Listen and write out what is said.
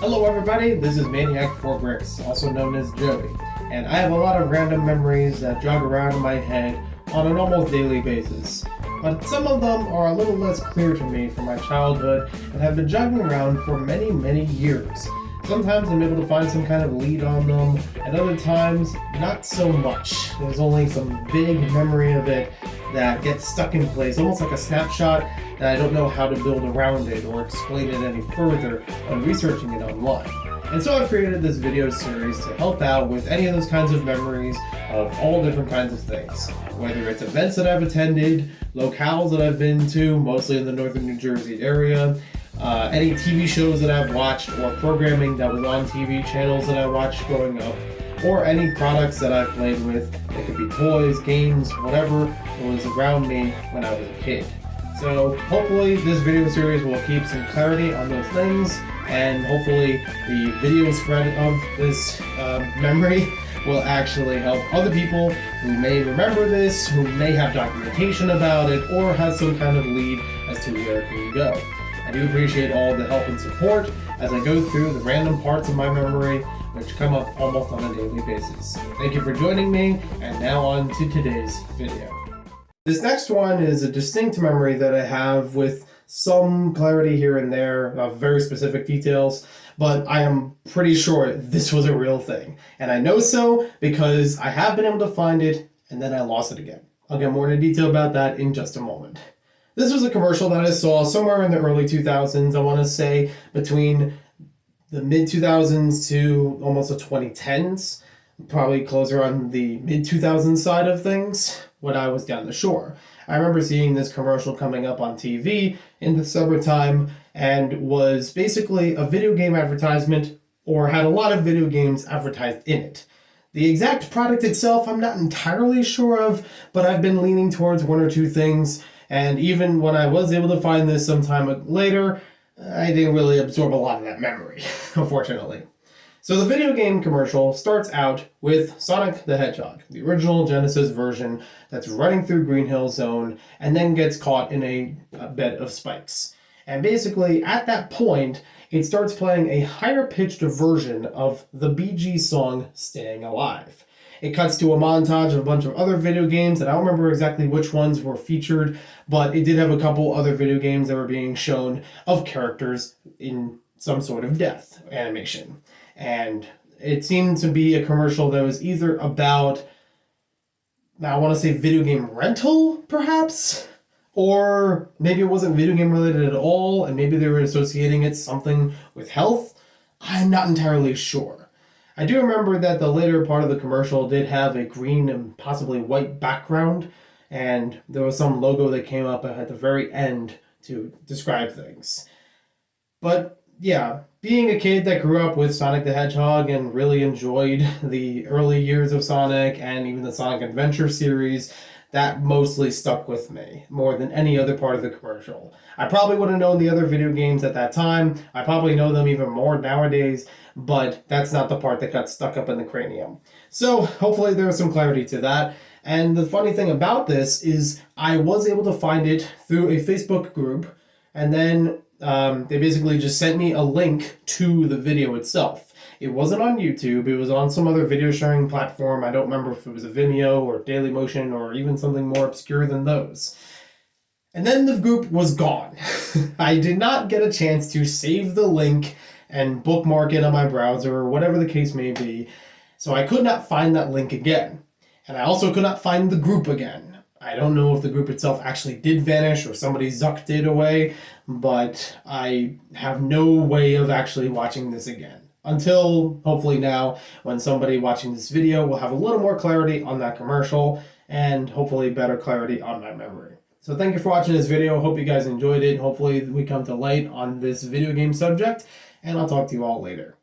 Hello everybody, this is Maniac4Bricks, also known as Joey, and I have a lot of random memories that jog around in my head on an almost daily basis. But some of them are a little less clear to me from my childhood and have been jogging around for many years. Sometimes I'm able to find some kind of lead on them, and other times, not so much. There's only some vague memory of it that gets stuck in place, almost like a snapshot that I don't know how to build around it or explain it any further when researching it online. And so I've created this video series to help out with any of those kinds of memories of all different kinds of things. Whether it's events that I've attended, locales that I've been to, mostly in the northern New Jersey area, any TV shows that I've watched or programming that was on TV channels that I watched growing up, or any products that I've played with. It could be toys, games, whatever was around me when I was a kid. So hopefully this video series will keep some clarity on those things, and hopefully the video spread of this memory will actually help other people who may remember this, who may have documentation about it, or has some kind of lead as to where it can go. I do appreciate all the help and support as I go through the random parts of my memory which come up almost on a daily basis. Thank you for joining me, and now on to today's video. This next one is a distinct memory that I have with some clarity here and there of very specific details, but I am pretty sure this was a real thing. And I know so because I have been able to find it and then I lost it again. I'll get more into detail about that in just a moment. This was a commercial that I saw somewhere in the early 2000s, I want to say between the mid-2000s to almost the 2010s, probably closer on the mid-2000s side of things, when I was down the shore. I remember seeing this commercial coming up on TV in the summertime and was basically a video game advertisement, or had a lot of video games advertised in it. The exact product itself I'm not entirely sure of, but I've been leaning towards one or two things, and even when I was able to find this sometime later, I didn't really absorb a lot of that memory, unfortunately. So the video game commercial starts out with Sonic the Hedgehog, the original Genesis version that's running through Green Hill Zone and then gets caught in a bed of spikes. And basically, at that point, it starts playing a higher-pitched version of the Bee Gees song, Staying Alive. It cuts to a montage of a bunch of other video games, and I don't remember exactly which ones were featured, but it did have a couple other video games that were being shown of characters in some sort of death animation. And it seemed to be a commercial that was either about, now I want to say video game rental, perhaps? Or maybe it wasn't video game related at all, and maybe they were associating it something with health. I'm not entirely sure. I do remember that the later part of the commercial did have a green and possibly white background, and there was some logo that came up at the very end to describe things. But yeah, being a kid that grew up with Sonic the Hedgehog and really enjoyed the early years of Sonic and even the Sonic Adventure series, that mostly stuck with me more than any other part of the commercial. I probably would have known the other video games at that time. I probably know them even more nowadays, but that's not the part that got stuck up in the cranium. So hopefully there's some clarity to that. And the funny thing about this is I was able to find it through a Facebook group, and then they basically just sent me a link to the video itself. It wasn't on YouTube, it was on some other video sharing platform. I don't remember if it was a Vimeo or Dailymotion or even something more obscure than those. And then the group was gone. I did not get a chance to save the link and bookmark it on my browser or whatever the case may be, so I could not find that link again. And I also could not find the group again. I don't know if the group itself actually did vanish or somebody zucked it away, but I have no way of actually watching this again. Until, hopefully now, when somebody watching this video will have a little more clarity on that commercial, and hopefully better clarity on my memory. So thank you for watching this video. Hope you guys enjoyed it. Hopefully we come to light on this video game subject, and I'll talk to you all later.